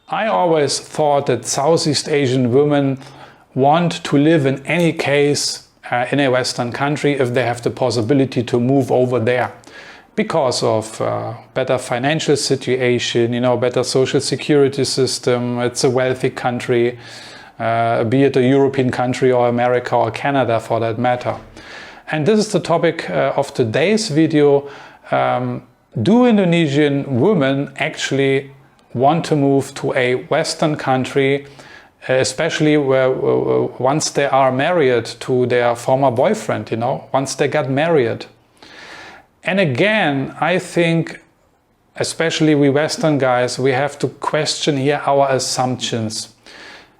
I always thought that Southeast Asian women want to live in any case in a Western country if they have the possibility to move over there because of better financial situation, better social security system. It's a wealthy country, be it a European country or America or Canada for that matter. And this is the topic of today's video. Do Indonesian women actually want to move to a Western country, especially where once they are married to their former boyfriend, once they got married? And again, I think, especially we Western guys, we have to question here our assumptions.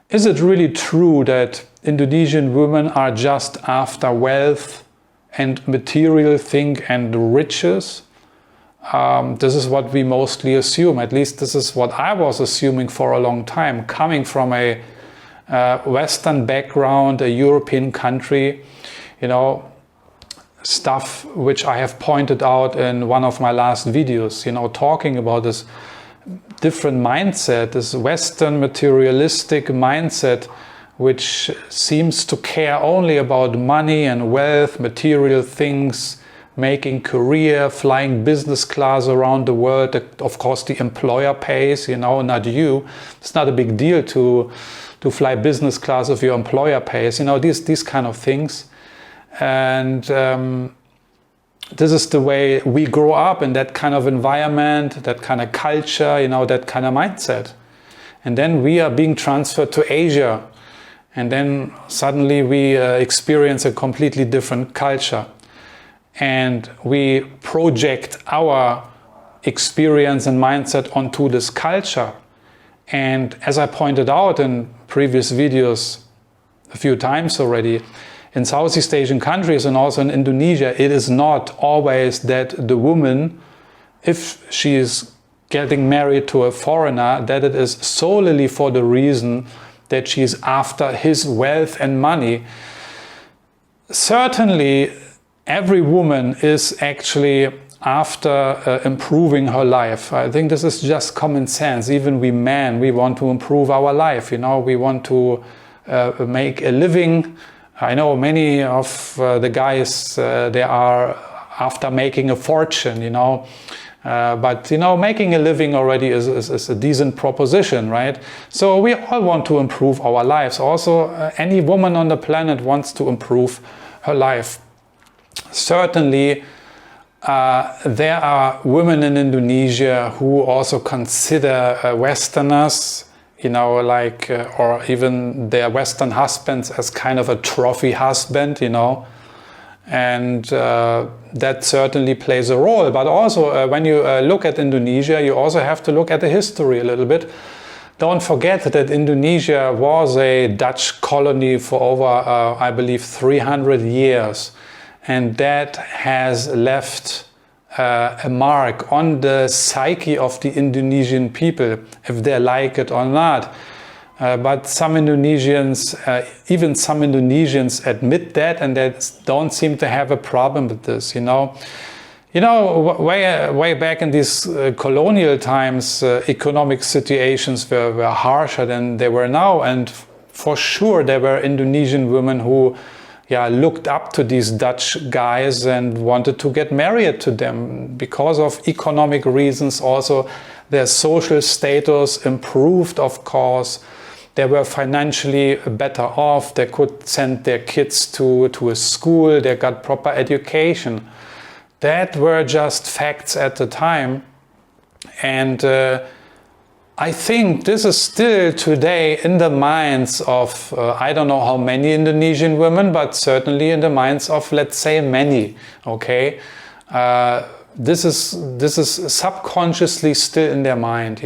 Is it really true that Indonesian women are just after wealth and material things and riches? This is what we mostly assume. At least this is what I was assuming for a long time, coming from a Western background, a European country, stuff which I have pointed out in one of my last videos, talking about this different mindset, this Western materialistic mindset, which seems to care only about money and wealth, material things, making career, flying business class around the world. Of course, the employer pays, not you. It's not a big deal to fly business class if your employer pays, these kind of things. And this is the way we grow up, in that kind of environment, that kind of culture, that kind of mindset. And then we are being transferred to Asia. And then suddenly we experience a completely different culture. And we project our experience and mindset onto this culture. And as I pointed out in previous videos a few times already, in Southeast Asian countries and also in Indonesia, it is not always that the woman, if she is getting married to a foreigner, that it is solely for the reason that she is after his wealth and money. Certainly, every woman is actually after improving her life. I think this is just common sense. Even we men, we want to improve our life. We want to make a living. I know many of the guys, they are after making a fortune, but making a living already is a decent proposition, right? So we all want to improve our lives. Also, any woman on the planet wants to improve her life. Certainly, there are women in Indonesia who also consider Westerners, or even their Western husbands as kind of a trophy husband, and that certainly plays a role. But also, when you look at Indonesia, you also have to look at the history a little bit. Don't forget that Indonesia was a Dutch colony for over, I believe, 300 years. And that has left a mark on the psyche of the Indonesian people, if they like it or not. But some Indonesians, even some Indonesians admit that, and they don't seem to have a problem with this, way back in these colonial times, economic situations were harsher than they were now. And for sure, there were Indonesian women who looked up to these Dutch guys and wanted to get married to them because of economic reasons. Also, their social status improved, of course. They were financially better off. They could send their kids to a school. They got proper education. That were just facts at the time. And I think this is still today in the minds of, I don't know how many Indonesian women, but certainly in the minds of, let's say, many, okay? This is subconsciously still in their mind,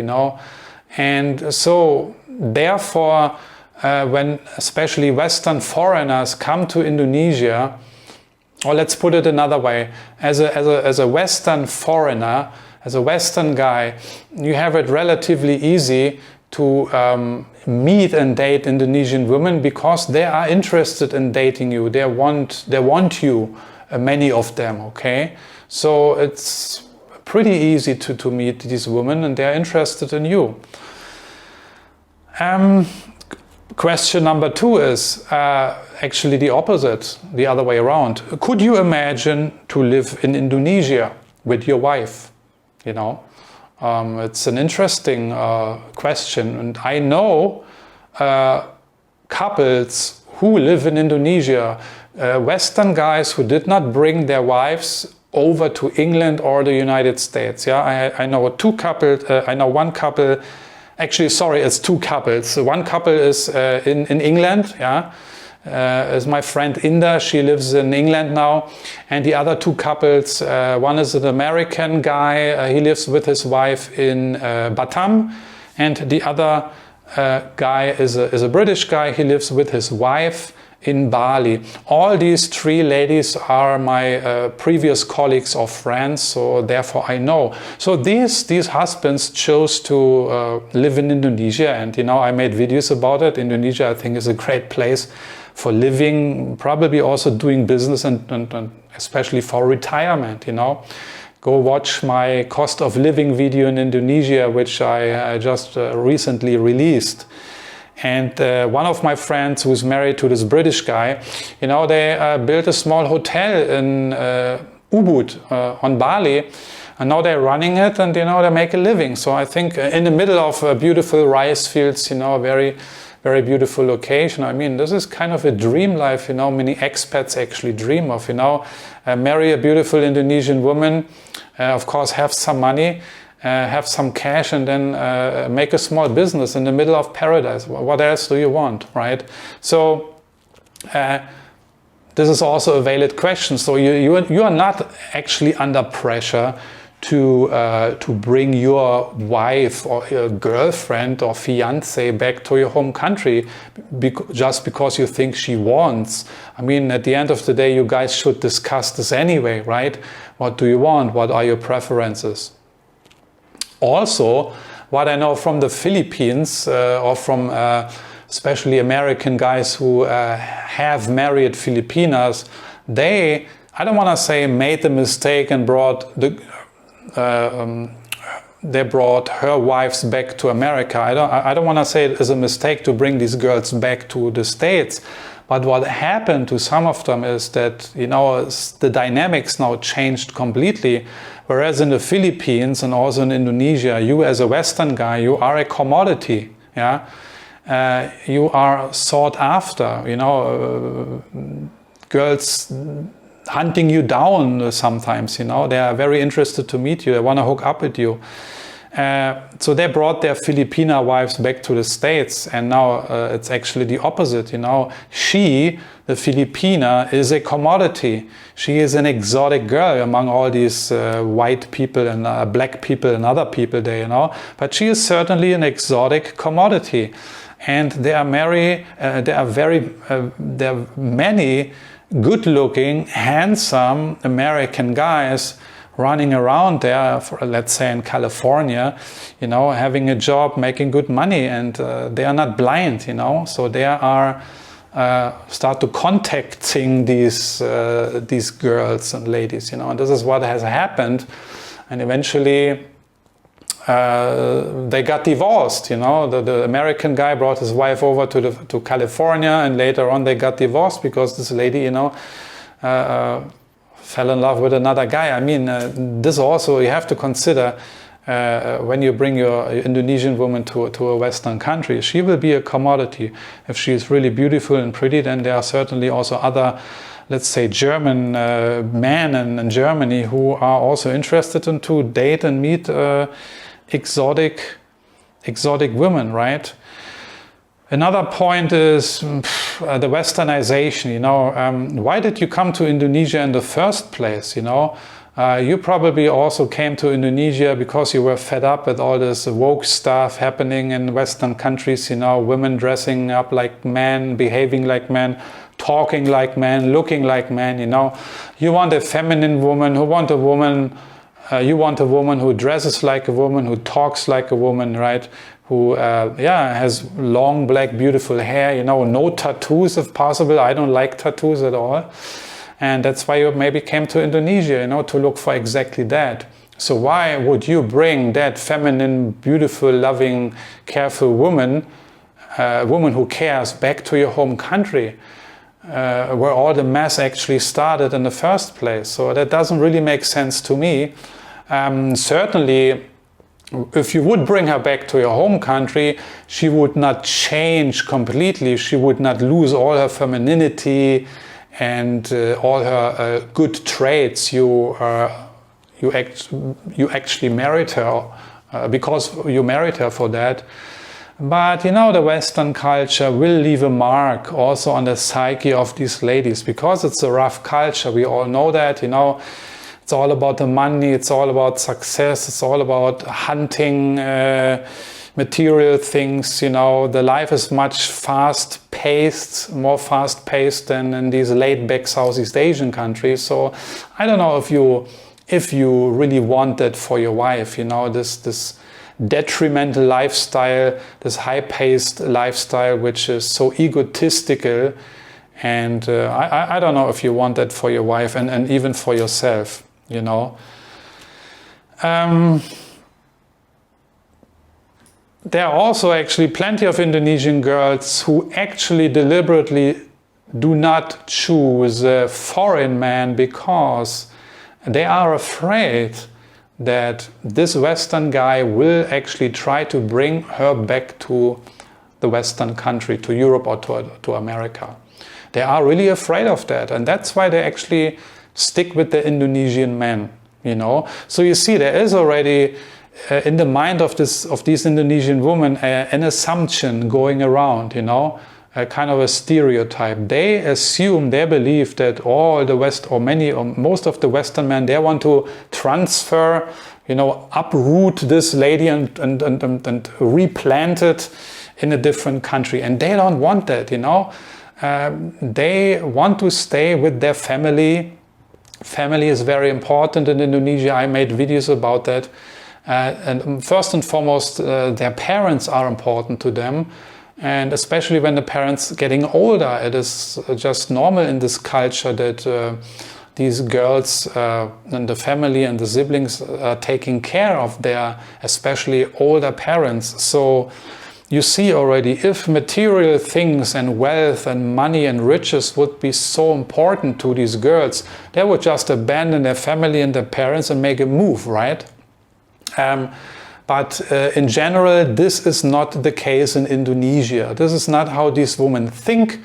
And so, therefore, when especially Western foreigners come to Indonesia, or let's put it another way, as a Western foreigner, as a Western guy, you have it relatively easy to meet and date Indonesian women because they are interested in dating you. They want you, many of them, okay? So it's pretty easy to meet these women and they're interested in you. Question number 2 is actually the opposite, the other way around. Could you imagine to live in Indonesia with your wife? You know, it's an interesting question, and I know couples who live in Indonesia, Western guys who did not bring their wives over to England or the United States. Yeah, I know two couples. I know one couple. Actually, sorry, it's two couples. One couple is in England. Yeah, is my friend Inda. She lives in England now, and the other two couples. One is an American guy. He lives with his wife in Batam, and the other guy is a British guy. He lives with his wife in Bali. All these three ladies are my previous colleagues or friends, so therefore I know. So these husbands chose to live in Indonesia, and you know, I made videos about it. Indonesia, I think, is a great place for living, probably also doing business, and especially for retirement. You know, go watch my cost of living video in Indonesia, which I just recently released. And one of my friends who's married to this British guy, you know, they built a small hotel in Ubud on Bali, and now they're running it, and you know, they make a living. So I think in the middle of beautiful rice fields, you know, a very, very beautiful location. I mean, this is kind of a dream life, you know, many expats actually dream of, you know, marry a beautiful Indonesian woman, of course have some money, have some cash, and then make a small business in the middle of paradise. What else do you want, right? So this is also a valid question. So you are not actually under pressure to bring your wife or your girlfriend or fiance back to your home country just because you think she wants. I mean, at the end of the day, you guys should discuss this anyway, right? What do you want? What are your preferences? Also, what I know from the Philippines or from especially American guys who have married Filipinas, they, I don't want to say made the mistake and they brought her wives back to America. I don't want to say it is a mistake to bring these girls back to the States. But what happened to some of them is that, you know, the dynamics now changed completely. Whereas in the Philippines and also in Indonesia, you as a Western guy, you are a commodity. Yeah, you are sought after. You know, girls hunting you down sometimes. You know, they are very interested to meet you. They want to hook up with you. So they brought their Filipina wives back to the States, and now it's actually the opposite. You know, she, the Filipina, is a commodity. She is an exotic girl among all these white people and black people and other people there, you know. But she is certainly an exotic commodity, and there are many good-looking, handsome American guys running around there, for, let's say in California, you know, having a job, making good money, and they are not blind, you know, so they are start to contacting these girls and ladies, you know, and this is what has happened, and eventually they got divorced, you know. The American guy brought his wife over to California, and later on they got divorced because this lady, you know, fell in love with another guy. I mean, this also you have to consider when you bring your Indonesian woman to a Western country. She will be a commodity. If she is really beautiful and pretty, then there are certainly also other, let's say, German men in Germany who are also interested in to date and meet exotic women, right? Another point is the westernization, you know. Why did you come to Indonesia in the first place, you know? You probably also came to Indonesia because you were fed up with all this woke stuff happening in Western countries, you know, women dressing up like men, behaving like men, talking like men, looking like men, you know. You want a feminine woman, you want a woman who dresses like a woman, who talks like a woman, right? Who has long, black, beautiful hair, you know, no tattoos if possible. I don't like tattoos at all. And that's why you maybe came to Indonesia, you know, to look for exactly that. So why would you bring that feminine, beautiful, loving, careful woman a woman who cares, back to your home country, where all the mess actually started in the first place. So that doesn't really make sense to me. Certainly, if you would bring her back to your home country, she would not change completely. She would not lose all her femininity and all her good traits. You actually married her because you married her for that. But you know, the Western culture will leave a mark also on the psyche of these ladies, because it's a rough culture. We all know that, you know. It's all about the money, it's all about success, it's all about hunting material things, you know. The life is much fast-paced, more fast-paced than in these laid-back Southeast Asian countries. So I don't know if you really want that for your wife, you know, this detrimental lifestyle, this high-paced lifestyle, which is so egotistical. And I don't know if you want that for your wife and even for yourself. You know, there are also actually plenty of Indonesian girls who actually deliberately do not choose a foreign man because they are afraid that this Western guy will actually try to bring her back to the Western country, to Europe or to America. They are really afraid of that, and that's why they actually stick with the Indonesian men, you know. So you see, there is already in the mind of these Indonesian women an assumption going around, you know, a kind of a stereotype. They assume, they believe that all the West, or many, or most of the Western men, they want to transfer, you know, uproot this lady and replant it in a different country, and they don't want that, you know. They want to stay with their family. Family is very important in Indonesia. I made videos about that. And first and foremost, their parents are important to them. And especially when the parents getting older, it is just normal in this culture that these girls and the family and the siblings are taking care of their especially older parents. So you see already, if material things and wealth and money and riches would be so important to these girls, they would just abandon their family and their parents and make a move, right? But in general, this is not the case in Indonesia. This is not how these women think,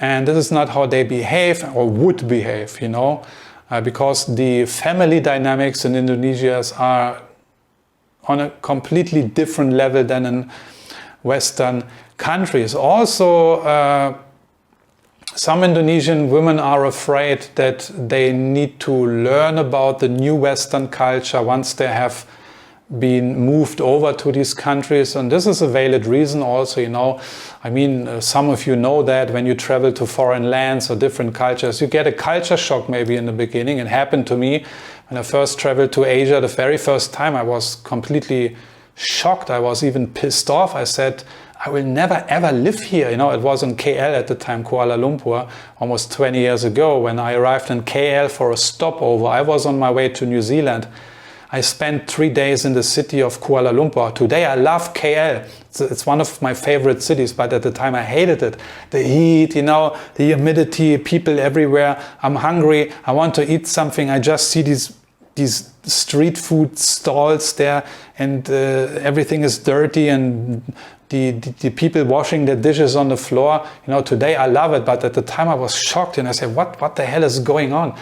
and this is not how they behave or would behave, you know, because the family dynamics in Indonesia are on a completely different level than in Western countries. Also, some Indonesian women are afraid that they need to learn about the new Western culture once they have been moved over to these countries, and this is a valid reason also, you know. I mean, some of you know that when you travel to foreign lands or different cultures, you get a culture shock maybe in the beginning. It happened to me when I first traveled to Asia. The very first time I was completely shocked. I was even pissed off. I said, I will never ever live here. You know, it was in KL at the time, Kuala Lumpur, almost 20 years ago. When I arrived in KL for a stopover, I was on my way to New Zealand. I spent 3 days in the city of Kuala Lumpur. Today I love KL. It's one of my favorite cities, but at the time I hated it. The heat, you know, the humidity, people everywhere. I'm hungry. I want to eat something. I just see these street food stalls there, and everything is dirty, and the people washing their dishes on the floor. You know, today I love it, but at the time I was shocked, and I said, what the hell is going on?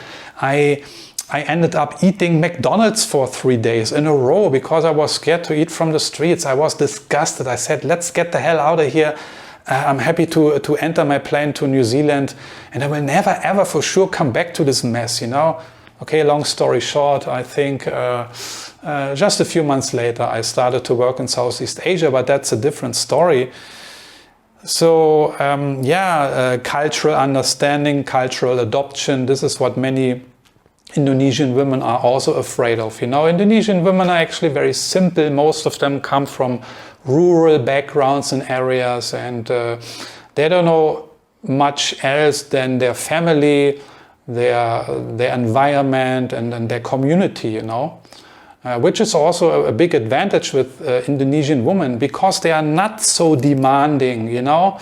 I ended up eating McDonald's for 3 days in a row because I was scared to eat from the streets. I was disgusted. I said, let's get the hell out of here. I'm happy to enter my plane to New Zealand, and I will never ever for sure come back to this mess, you know. Okay, long story short, I think just a few months later I started to work in Southeast Asia, but that's a different story. So cultural understanding, cultural adoption, this is what many Indonesian women are also afraid of. You know, Indonesian women are actually very simple. Most of them come from rural backgrounds and areas, and they don't know much else than their family, their environment, and their community, you know. which is also a big advantage with Indonesian women, because they are not so demanding, you know.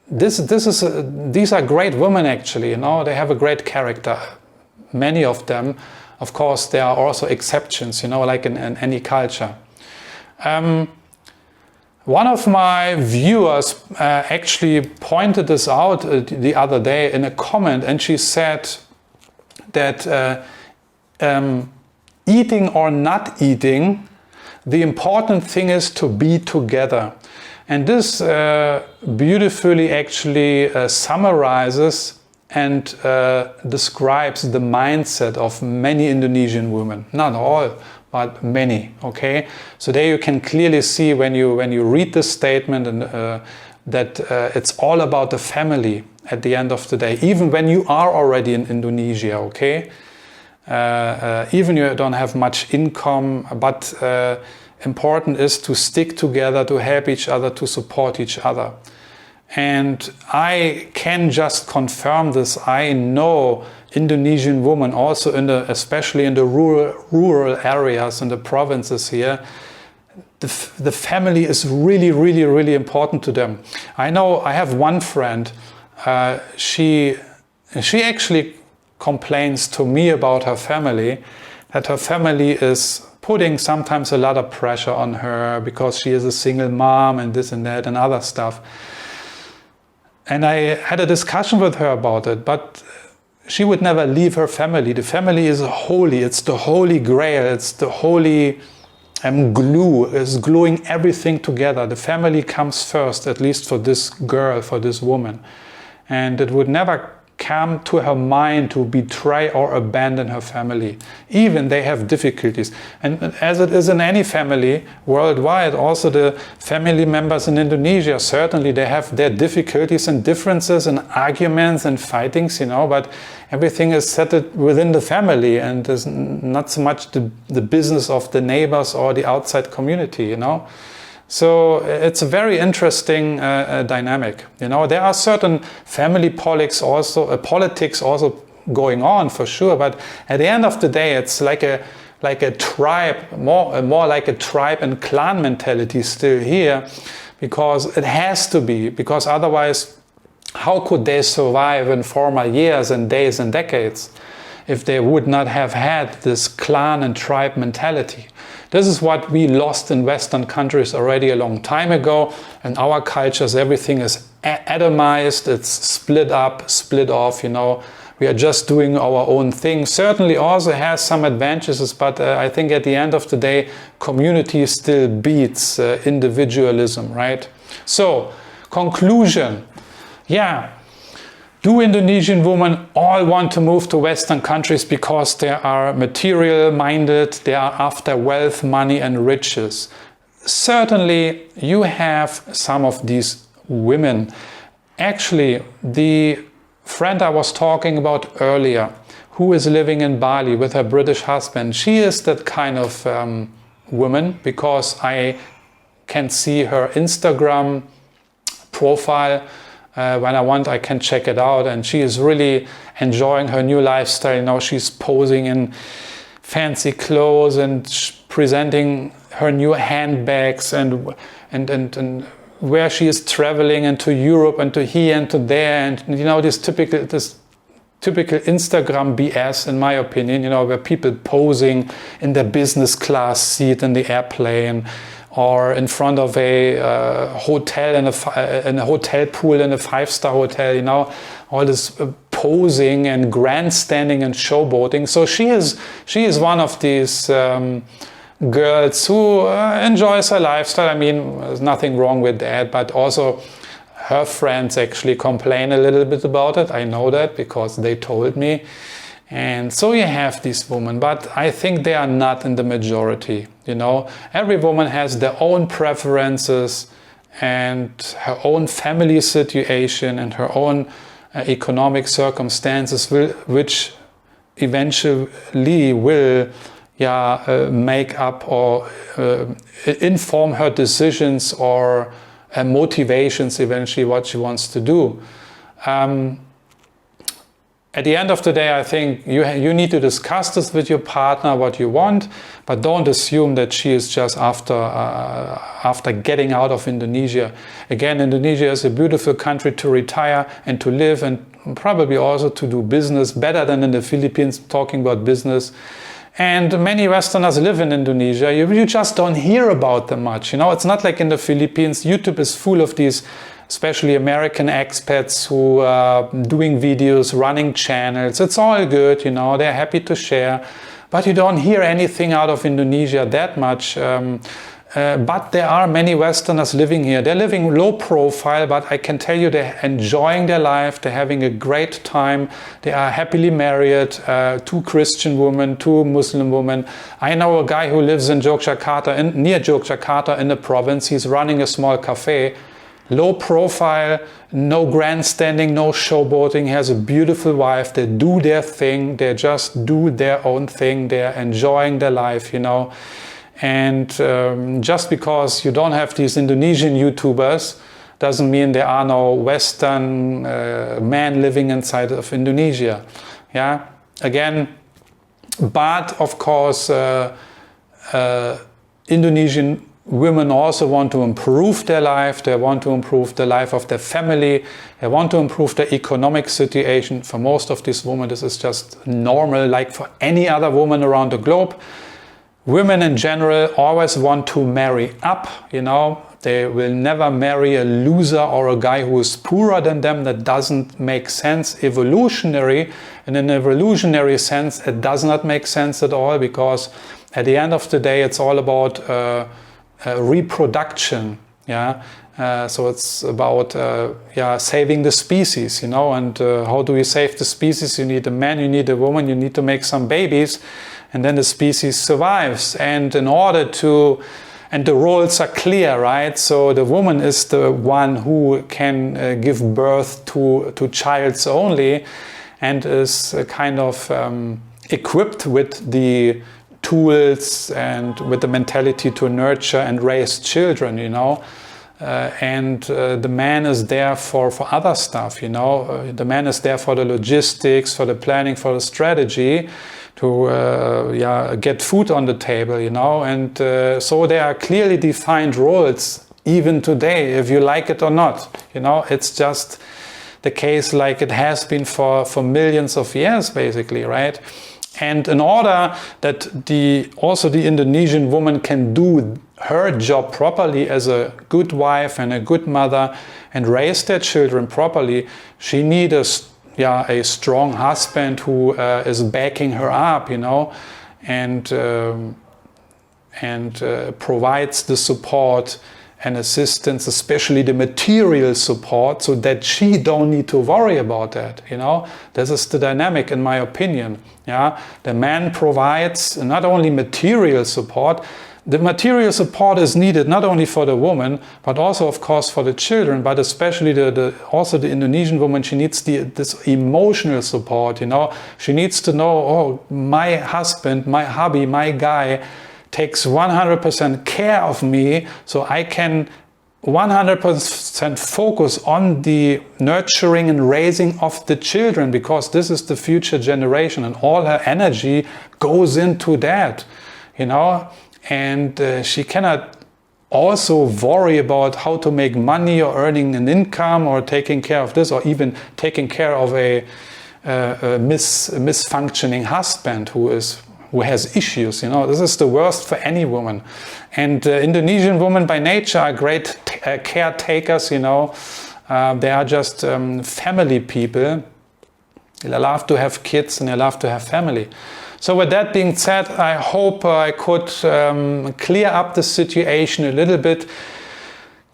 These are great women, actually, you know. They have a great character, many of them. Of course, there are also exceptions, you know, like in any culture. One of my viewers actually pointed this out the other day in a comment, and she said that eating or not eating, the important thing is to be together. And this beautifully actually summarizes and describes the mindset of many Indonesian women. Not all, but many. Okay, so there you can clearly see when you read this statement and that it's all about the family at the end of the day. Even when you are already in Indonesia, okay, even you don't have much income, but important is to stick together, to help each other, to support each other. And I can just confirm this. I know Indonesian women also especially in the rural areas, in the provinces here. The family is really, really, really important to them. I know I have one friend, she actually complains to me about her family, that her family is putting sometimes a lot of pressure on her because she is a single mom and this and that and other stuff. And I had a discussion with her about it, but she would never leave her family. The family is holy. It's the holy grail. It's the holy glue. It's gluing everything together. The family comes first, at least for this girl, for this woman. And it would never come to her mind to betray or abandon her family. Even they have difficulties. And as it is in any family worldwide, also the family members in Indonesia, certainly they have their difficulties and differences and arguments and fightings, you know, but everything is settled within the family, and there's not so much the business of the neighbors or the outside community, you know. So it's a very interesting dynamic. You know, there are certain family politics also going on for sure. But at the end of the day, it's like a tribe, more like a tribe and clan mentality still here, because it has to be. Because otherwise, how could they survive in former years and days and decades if they would not have had this clan and tribe mentality? This is what we lost in Western countries already a long time ago. In our cultures, everything is atomized, it's split up, split off, you know. We are just doing our own thing. Certainly also has some advantages, but I think at the end of the day, community still beats individualism, right? So, conclusion. Yeah. Do Indonesian women all want to move to Western countries because they are material-minded, they are after wealth, money and riches? Certainly, you have some of these women. Actually, the friend I was talking about earlier, who is living in Bali with her British husband, she is that kind of woman, because I can see her Instagram profile. When I want, I can check it out, and she is really enjoying her new lifestyle. You know, she's posing in fancy clothes and presenting her new handbags and where she is traveling, and to Europe and to here and to there, and you know, this typical Instagram BS, in my opinion. You know, where people posing in their business class seat in the airplane, or in front of a hotel in a hotel pool in a 5-star hotel, you know, all this posing and grandstanding and showboating. So she is one of these girls who enjoys her lifestyle. I mean, there's nothing wrong with that, but also her friends actually complain a little bit about it. I know that because they told me. And so you have these women, but I think they are not in the majority. You know, every woman has their own preferences and her own family situation and her own economic circumstances, which eventually will make up or inform her decisions or motivations eventually what she wants to do. at the end of the day, I think you need to discuss this with your partner, what you want, but don't assume that she is just after getting out of Indonesia. Again, Indonesia is a beautiful country to retire and to live, and probably also to do business better than in the Philippines, talking about business. And many Westerners live in Indonesia. You just don't hear about them much. You know, it's not like in the Philippines. YouTube is full of these, especially American expats who are doing videos, running channels. It's all good, you know, they're happy to share. But you don't hear anything out of Indonesia that much. But there are many Westerners living here. They're living low profile, but I can tell you they're enjoying their life. They're having a great time. They are happily married, 2 Christian women, 2 Muslim women. I know a guy who lives in Yogyakarta, near Yogyakarta in the province. He's running a small cafe. Low profile, no grandstanding, no showboating. He has a beautiful wife. They do their thing. They just do their own thing. They're enjoying their life, you know. And just because you don't have these Indonesian YouTubers doesn't mean there are no Western men living inside of Indonesia. Yeah, again, but of course Indonesian women also want to improve their life. They want to improve the life of their family. They want to improve their economic situation. For most of these women, this is just normal, like for any other woman around the globe. Women in general always want to marry up, you know. They will never marry a loser or a guy who is poorer than them. That doesn't make sense. Evolutionary, in an evolutionary sense, it does not make sense at all, because at the end of the day, it's all about reproduction. Yeah. So it's about saving the species, you know. And how do you save the species? You need a man, you need a woman, you need to make some babies, and then the species survives. And in order to, and the roles are clear, right? So the woman is the one who can give birth to childs only, and is kind of equipped with the tools and with the mentality to nurture and raise children, you know. And the man is there for other stuff, you know. The man is there for the logistics, for the planning, for the strategy, to get food on the table, you know. And so there are clearly defined roles even today, if you like it or not, you know. It's just the case like it has been for millions of years, basically, right? And in order that also the Indonesian woman can do her job properly as a good wife and a good mother and raise their children properly, she needs a strong husband who is backing her up, you know, and provides the support and assistance, especially the material support, so that she don't need to worry about that, you know. This is the dynamic, in my opinion. Yeah, the man provides not only material support. The material support is needed not only for the woman, but also, of course, for the children, but especially also the Indonesian woman. She needs this emotional support, you know. She needs to know, oh, my husband, my hubby, my guy takes 100% care of me, so I can 100% focus on the nurturing and raising of the children, because this is the future generation, and all her energy goes into that, you know. And she cannot also worry about how to make money or earning an income or taking care of this, or even taking care of a misfunctioning husband who has issues, you know. This is the worst for any woman. And Indonesian women by nature are great caretakers, you know. They are just family people. They love to have kids and they love to have family. So with that being said, I hope I could clear up the situation a little bit,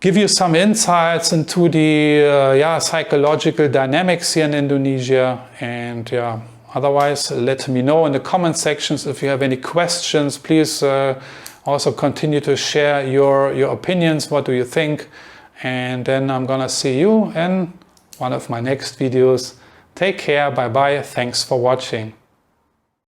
give you some insights into the psychological dynamics here in Indonesia, and otherwise let me know in the comment sections if you have any questions. Please also continue to share your opinions. What do you think? And then I'm gonna see you in one of my next videos. Take care, bye bye, thanks for watching.